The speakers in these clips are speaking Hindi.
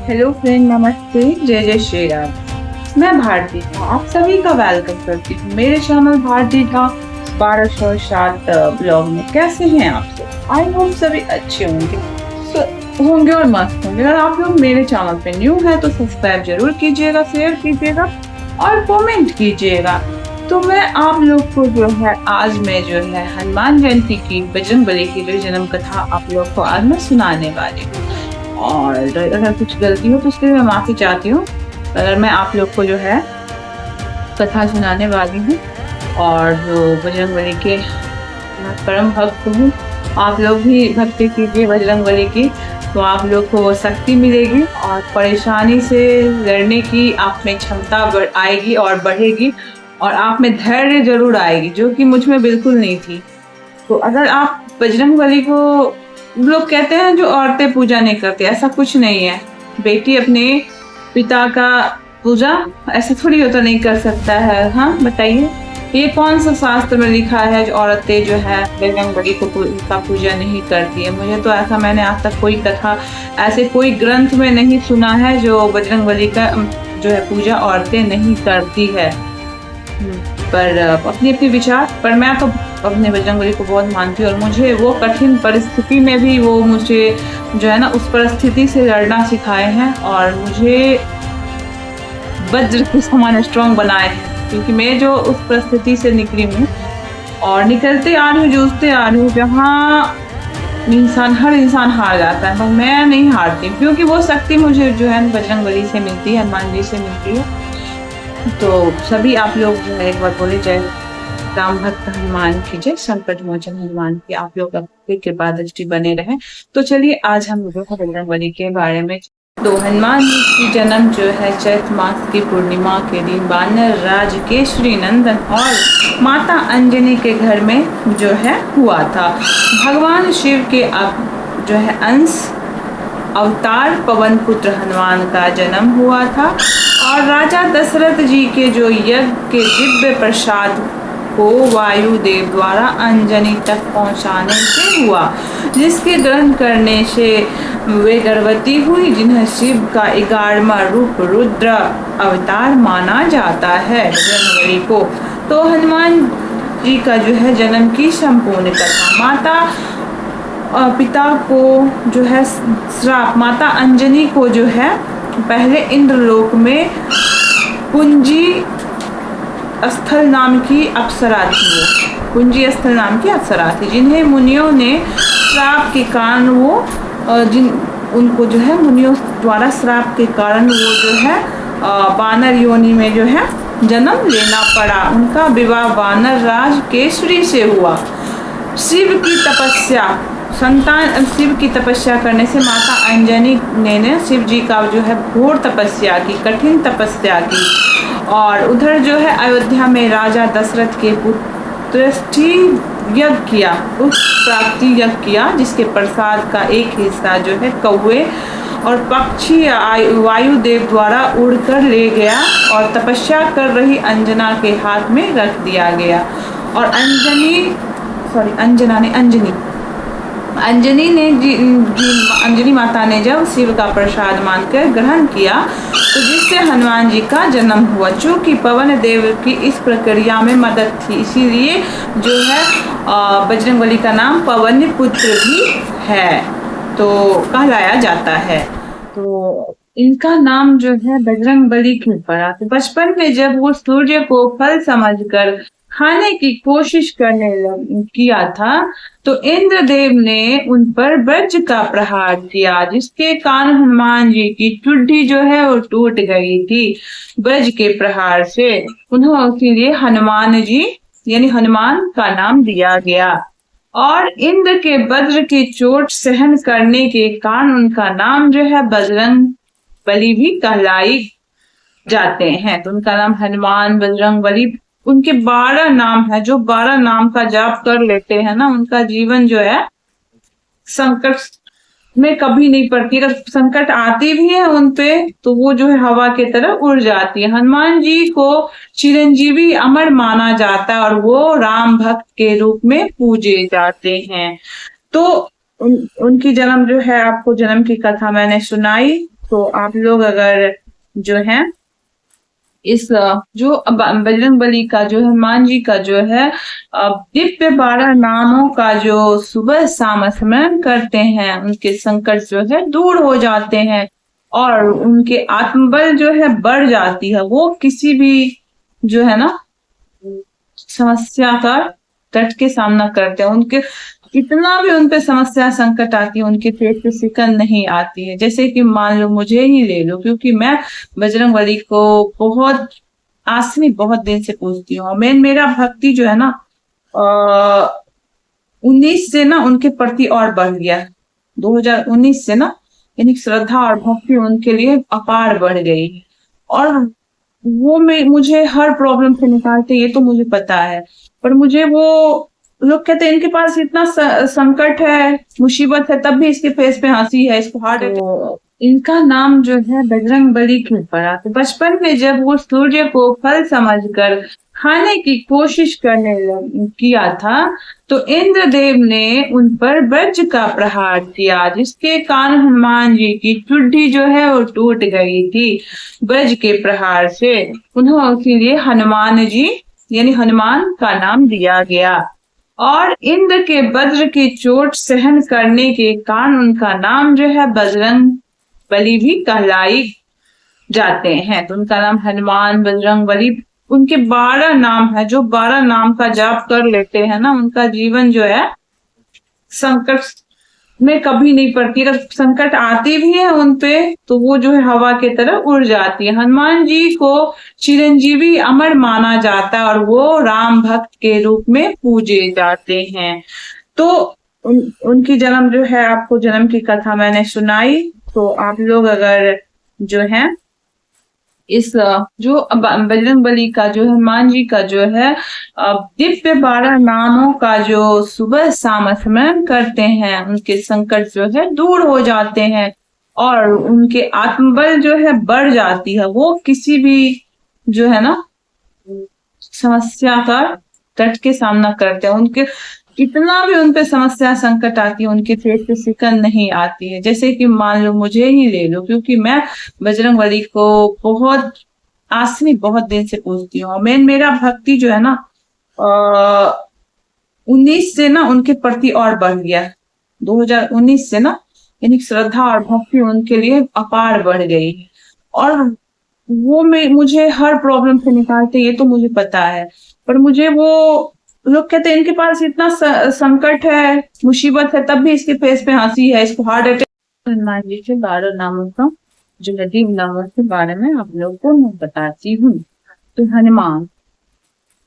हेलो फ्रेंड, नमस्ते। जय जय श्री राम। मैं भारती था, आप सभी का वेलकम करती हूँ मेरे चैनल भारती था 1207 ब्लॉग में। कैसे हैं आप सब? आई होप सभी अच्छे होंगे और मस्त होंगे। अगर आप लोग मेरे चैनल पे न्यू है तो सब्सक्राइब जरूर कीजिएगा, शेयर कीजिएगा और कमेंट कीजिएगा। तो मैं आप लोग को आज मैं हनुमान जयंती की, बजरंगबली की जो जन्म कथा आप लोग को आज मैं सुनाने वाली हूँ। और अगर कुछ गलती हो तो उसके लिए मैं माफी चाहती हूँ। अगर मैं आप लोग को कथा सुनाने वाली हूँ और जो बजरंगबली के परम भक्त हूँ, आप लोग भी भक्ति कीजिए बजरंगबली की, तो आप लोग को वो शक्ति मिलेगी और परेशानी से लड़ने की आप में क्षमता आएगी और बढ़ेगी और आप में धैर्य जरूर आएगी, जो कि मुझ में बिल्कुल नहीं थी। तो अगर आप बजरंगबली को, लोग कहते हैं जो औरतें पूजा नहीं करती, ऐसा कुछ नहीं है। बेटी अपने पिता का पूजा ऐसा थोड़ी होता नहीं कर सकता है। हाँ बताइए, ये कौन सा शास्त्र में लिखा है जो औरतें बजरंगबली का पूजा नहीं करती है? मुझे तो ऐसा, मैंने आज तक कोई कथा ऐसे कोई ग्रंथ में नहीं सुना है जो बजरंगबली का पूजा औरतें नहीं करती है। पर अपनी अपनी विचार, पर मैं तो अपने बजरंगबली को बहुत मानती हूँ और मुझे वो कठिन परिस्थिति में भी वो मुझे उस परिस्थिति से लड़ना सिखाए हैं और मुझे वज्र के समान स्ट्रॉन्ग बनाए हैं, क्योंकि मैं जो उस परिस्थिति से निकली हूँ और निकलते आ रही हूँ, जूझते आ रही हूँ, जहाँ हर इंसान हार जाता है, पर मैं नहीं हारती, क्योंकि वो शक्ति मुझे बजरंगबली से मिलती है, हनुमान जी से मिलती है। तो सभी आप लोग एक बार बोले, जय राम भक्त हनुमान की जय, संकट मोचन हनुमान की आप लोग आपकी कृपा दृष्टि बने रहे। तो चलिए आज हम बजरंगबली के बारे में। तो हनुमान जी की जन्म चैत्र मास की पूर्णिमा के दिन वानर राज केशरी नंदन और माता अंजनी के घर में हुआ था। भगवान शिव के अंश अवतार पवन पुत्र हनुमान का जन्म हुआ था और राजा दशरथ जी के यज्ञ के दिव्य प्रसाद को वायुदेव द्वारा अंजनी तक पहुंचाने से हुआ, जिसके ग्रहण करने से वे गर्भवती हुई, जिन्हें शिव का 11वां रूप रुद्र अवतार माना जाता है बजरंगबली को। तो हनुमान जी का जन्म की संपूर्ण कथा। पिता को श्राप, माता अंजनी को पहले इंद्रलोक में कुंजी स्थल नाम की अप्सरा थी, वो कुंजी स्थल नाम की अप्सरा थी, जिन्हें मुनियों ने श्राप के कारण उनको मुनियों द्वारा श्राप के कारण वो वानर योनि में जन्म लेना पड़ा। उनका विवाह वानर राज केसरी से हुआ। शिव की तपस्या करने से माता अंजनी ने शिव जी का घोर तपस्या की, कठिन तपस्या की। और उधर अयोध्या में राजा दशरथ के पुत्रष्टि यज्ञ किया, उस प्राप्ति यज्ञ किया, जिसके प्रसाद का एक हिस्सा कौवे और पक्षी वायुदेव द्वारा उड़कर ले गया और तपस्या कर रही अंजना के हाथ में रख दिया गया। और अंजनी माता ने जब शिव का प्रसाद मानकर ग्रहण किया, तो जिससे हनुमान जी का जन्म हुआ। चूंकि पवन देव की इस प्रक्रिया में मदद थी, इसीलिए बजरंगबली का नाम पवन पुत्र भी है, तो कहलाया जाता है। तो इनका नाम बजरंगबली क्यों पड़ा? तो बचपन में जब वो सूर्य को फल समझकर खाने की कोशिश किया था, तो इंद्रदेव ने उन पर वज्र का प्रहार किया, जिसके कारण हनुमान जी की चुड्डी वो टूट गई थी वज्र के प्रहार से। उन्होंने इसीलिए हनुमान जी यानी हनुमान का नाम दिया गया। और इंद्र के वज्र की चोट सहन करने के कारण उनका नाम बजरंगबली भी कहलाई जाते हैं। तो उनका नाम हनुमान, बजरंगबली, उनके 12 नाम है। जो 12 नाम का जाप कर लेते हैं ना, उनका जीवन संकट में कभी नहीं पड़ती। अगर संकट आती भी है उनपे, तो वो हवा के तरह उड़ जाती है। हनुमान जी को चिरंजीवी अमर माना जाता है और वो राम भक्त के रूप में पूजे जाते हैं। तो उनकी जन्म आपको जन्म की कथा मैंने सुनाई। तो आप लोग अगर जो है इस जो बजरंग बली का जो हनुमान जी का जो है दिव्य 12 नामों का जो सुबह शाम स्मरण करते हैं, उनके संकट जो है दूर हो जाते हैं और उनके आत्मबल जो है बढ़ जाती है। वो किसी भी जो है ना समस्या का डट के सामना करते हैं। उनके कितना भी उन पे समस्या संकट आती है, उनके पेट पे सिकन नहीं आती है। जैसे कि मान लो मुझे ही ले लो, क्योंकि मैं बजरंग बली को बहुत आज से नहीं बहुत दिन से पूजती हूँ। मेरा भक्ति जो है ना 19 से ना उनके प्रति और बढ़ गया। 2019 से ना यानी श्रद्धा और भक्ति उनके लिए अपार बढ़ गई और वो मुझे हर प्रॉब्लम से निकालते, ये तो मुझे पता है। पर मुझे वो लोग कहते हैं इनके पास इतना संकट है, मुसीबत है, तब भी इसके फेस पे हंसी है, इसको हार्ट अटैक। इनका नाम जो है बजरंग बली क्यों पड़ा? तो बचपन में जब वो सूर्य को फल समझकर खाने की कोशिश किया था, तो इंद्रदेव ने उन पर वज्र का प्रहार किया, जिसके कारण हनुमान जी की चुड्डी जो है वो टूट गई थी वज्र के प्रहार से। उन्हें इसीलिए हनुमान जी यानी हनुमान का नाम दिया गया और इंद्र के वज्र की चोट सहन करने के कारण उनका नाम जो है बजरंग बली भी कहलाई जाते हैं। तो उनका नाम हनुमान, बजरंग बली, उनके 12 नाम है। जो 12 नाम का जाप कर लेते हैं ना, उनका जीवन जो है संकट में कभी नहीं पड़ती। अगर संकट आती भी है उनपे तो वो जो है हवा की तरह उड़ जाती है। हनुमान जी को चिरंजीवी अमर माना जाता है और वो राम भक्त के रूप में पूजे जाते हैं। तो उनकी जन्म जो है, आपको जन्म की कथा मैंने सुनाई। तो आप लोग अगर जो है इस जो बजरंग बली का जो हनुमान जी का जो है दिव्य 12 नामों का जो सुबह शाम स्मरण करते हैं, उनके संकट जो है दूर हो जाते हैं और उनके आत्मबल जो है बढ़ जाती है। वो किसी भी जो है ना समस्या का डट के सामना करते हैं। उनके कितना भी उन पे समस्या संकट आती है, उनके पेट पे सिकन नहीं आती है। जैसे कि मान लो मुझे ही ले लो, क्योंकि मैं बजरंग बली को बहुत आज से नहीं बहुत दिन से पूजती हूँ। मेरा भक्ति जो है ना 19 से ना उनके प्रति और बढ़ गया। 2019 से ना यानी श्रद्धा और भक्ति उनके लिए अपार बढ़ गई और वो मुझे हर प्रॉब्लम से निकालते, ये तो मुझे पता है। पर मुझे वो लोग कहते हैं इनके पास इतना संकट है, मुसीबत है, तब भी इसके फेस पे हंसी है, इसको हार्ट अटैक। हनुमान जी के 12 नामों का जो लजीब नामों के बारे में आप लोगों को मैं बताती हूँ। तो हनुमान,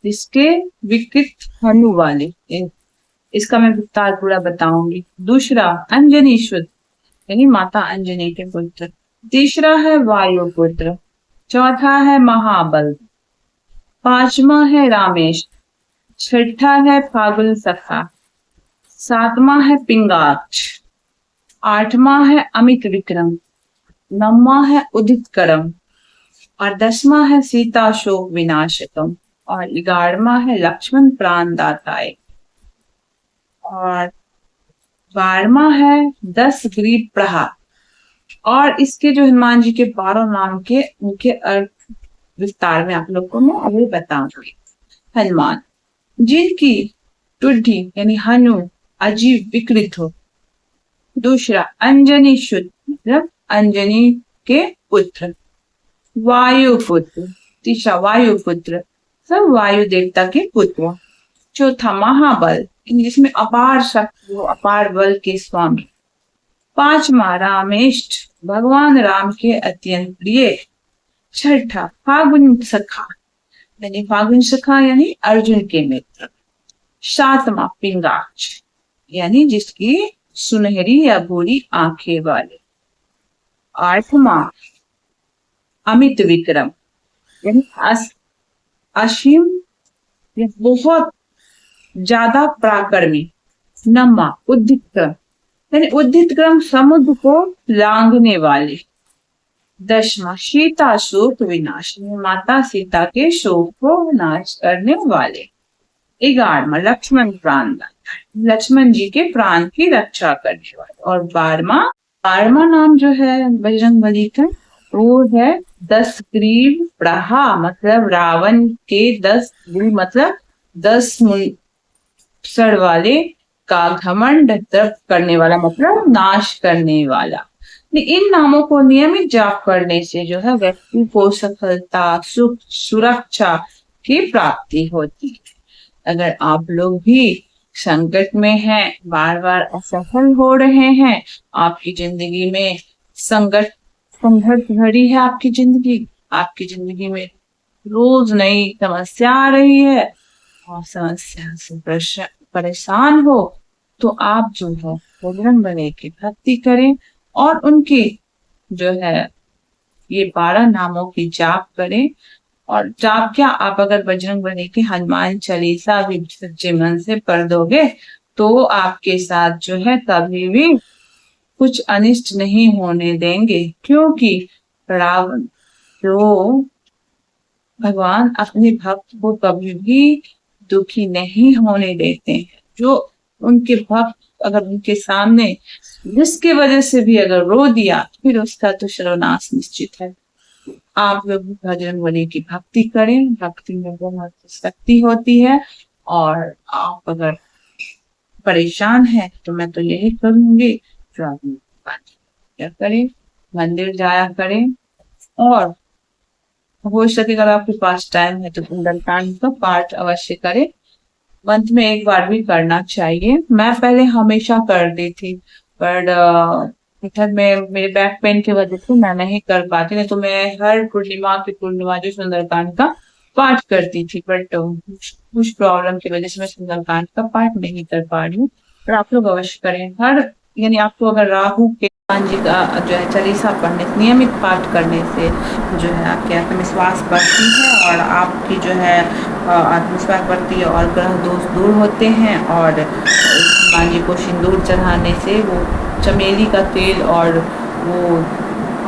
इसके विकृत हनु वाले, इसका मैं विस्तार पूरा बताऊंगी। दूसरा अंजनी शुद्ध यानी माता अंजनी के पुत्र। तीसरा है वायुपुत्र। चौथा है महाबल। पांचवा है रामेश। छठा है फागुन सखा। सातवां है पिंगाक्ष। आठवां है अमित विक्रम। नौवां है उदित करम और 10वां है सीता शोक विनाशकम और 11वां है लक्ष्मण प्राण दाताए और 12वां है 10 ग्रीव प्रहार। और इसके जो हनुमान जी के 12 नाम के उनके अर्थ विस्तार में आप लोग को मैं अभी बताऊंगी। हनुमान, जिनकी टुड्डी यानी हनु अजीब विकृत हो। दूसरा अंजनी शुद्ध मतलब अंजनी के पुत्र। वायुपुत्र, तीसरा वायुपुत्र सब वायु देवता के पुत्र। चौथा महाबल जिसमें अपार शक्ति हो, अपार बल के स्वामी। पांचवा रामेष्ठ भगवान राम के अत्यंत प्रिय। छठा फागुन सखा यानी फागुन सखा यानी अर्जुन के मित्र। सातवां पिंगाक्ष यानी जिसकी सुनहरी या भूरी आंखें वाले। आठवां अमित विक्रम यानी असीम बहुत ज्यादा पराक्रमी। नौवां उद्दित क्रम यानी उद्दित क्रम समुद्र को लांघने वाले। 10वां सीता शोक विनाश माता सीता के शोक को नाश करने वाले। 11वां लक्ष्मण प्राण लक्ष्मण जी के प्राण की रक्षा करने वाले और 12वां 12वां नाम जो है बजरंगबली का, वो है 10 ग्रीव प्रहा, मतलब रावण के 10 ग्रीव मतलब 10 सर वाले का घमंड दर्प करने वाला, मतलब नाश करने वाला। इन नामों को नियमित जाप करने से जो है व्यक्ति को सफलता, सुख, सुरक्षा की प्राप्ति होती है। अगर आप लोग भी संकट में हैं, बार बार असफल हो रहे हैं, आपकी जिंदगी में संकट संघर्ष भरी है आपकी जिंदगी में रोज नई समस्या आ रही है और समस्या से परेशान हो, तो आप जो है बजरंगबली की भक्ति करें और उनके जो है ये 12 नामों की जाप करें। और जाप क्या, आप अगर बजरंगबली की हनुमान चालीसा भी सच्चे मन से पढ़ दोगे तो आपके साथ जो है कभी भी कुछ अनिष्ट नहीं होने देंगे, क्योंकि रावण जो भगवान अपने भक्त को कभी भी दुखी नहीं होने देते हैं। जो उनके भक्त अगर उनके सामने जिसकी वजह से भी अगर रो दिया, फिर उसका तो सर्वनाश निश्चित है। आप लोग बजरंगबली की भक्ति करें, भक्ति में बहुत शक्ति होती है। और आप अगर परेशान हैं तो मैं तो यही करूंगी, जो आप क्या करें, मंदिर जाया करें और हो सके अगर आपके पास टाइम है तो सुंदरकांड का पाठ अवश्य करें। मंथ में एक बार भी करना चाहिए। मैं पहले हमेशा कर दी थी, पर इधर में मेरे बैक पेन की वजह से मैं नहीं कर पाती, नहीं तो मैं हर पूर्णिमा जो सुंदरकांड का पाठ करती थी, बट कुछ प्रॉब्लम की वजह से मैं सुंदरकांड का पाठ नहीं कर पा रही हूँ। पर आप लोग अवश्य करें। हर यानी आपको अगर राहु के हनुमान जी का जो है चालीसा पढ़ने, नियमित पाठ करने से जो है आपके आत्मविश्वास बढ़ती है और आपकी जो है आत्मविश्वास बढ़ती है और ग्रह दोष दूर होते हैं। और हनुमान जी को सिंदूर चढ़ाने से वो चमेली का तेल और वो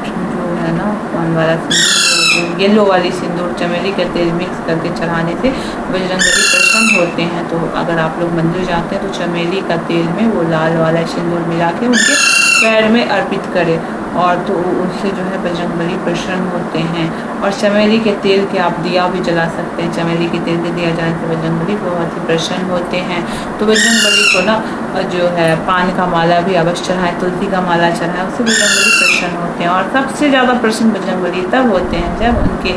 जो है ना कौन वाला सिंदूर, येलो वाली सिंदूर चमेली का तेल मिक्स करके चढ़ाने से बजरंगबली प्रसन्न होते हैं। तो अगर आप लोग मंदिर जाते हैं तो चमेली का तेल में वो लाल वाला सिंदूर मिला के उनके पैर में अर्पित करें, और तो उससे जो है बजरंगबली प्रसन्न होते हैं। और चमेली के तेल के आप दिया भी जला सकते हैं, चमेली के तेल के दिया जाने से बजरंगबली बहुत ही प्रसन्न होते हैं। तो बजरंगबली को ना जो है पान का माला भी अवश्य चढ़ाएं, तुलसी का माला चढ़ाएं, उससे बजरंगबली प्रसन्न होते हैं। और सबसे ज्यादा प्रसन्न बजरंगबली तब होते हैं जब उनके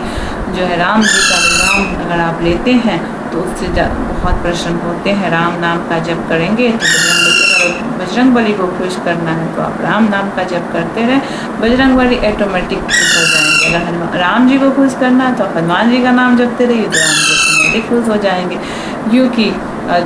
जो है राम जी का नाम अगर आप लेते हैं तो उससे बहुत प्रसन्न होते हैं। राम नाम का जप करेंगे तो बजरंगबली को खुश करना है तो आप राम नाम का जप करते रहें, बजरंगबली ऑटोमेटिक खुश हो जाएंगे। अगर राम जी को खुश करना है तो हनुमान जी का नाम जपते रहिए तो राम जी ऑटोमेटिक खुश हो जाएंगे। क्योंकि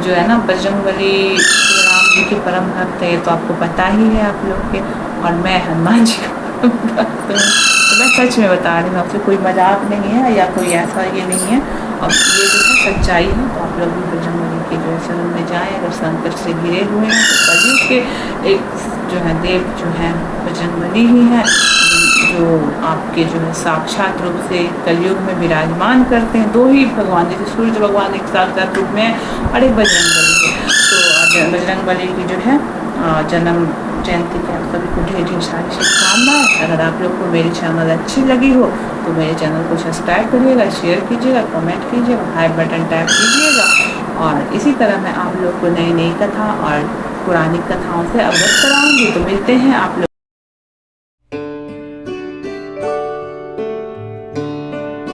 जो है ना बजरंगबली राम जी के परम भक्त है, तो आपको पता ही है आप लोग के, और मैं हनुमान जी का भक्त हूँ। तो मैं सच में बता रही हूँ आपसे, कोई मजाक नहीं है या कोई ऐसा ये नहीं है, और ये जो है सच्चाई है। तो आप लोग भी बजरंगबली के जो है शरण में जाएं। अगर संकट से घिरे हुए हैं तो कलयुग के एक जो है देव जो है बजरंगबली ही है, जो आपके जो है साक्षात रूप से कलयुग में विराजमान करते हैं। दो ही भगवान, जैसे सूर्य भगवान एक साक्षात रूप में है और एक बजरंगबली है। तो बजरंगबली की जो है जन्म जयंती की आप सभी को ढेर ढेर सारी शुभकामनाएं। अगर आप लोग को मेरी चैनल अच्छी लगी हो तो मेरे चैनल को सब्सक्राइब करिएगा, शेयर कीजिएगा, कमेंट कीजिएगा, हाई बटन टैप कीजिएगा। और इसी तरह मैं आप लोग को नई नई कथा और पुरानी कथाओं से अवगत कराऊंगी। तो मिलते हैं आप लोग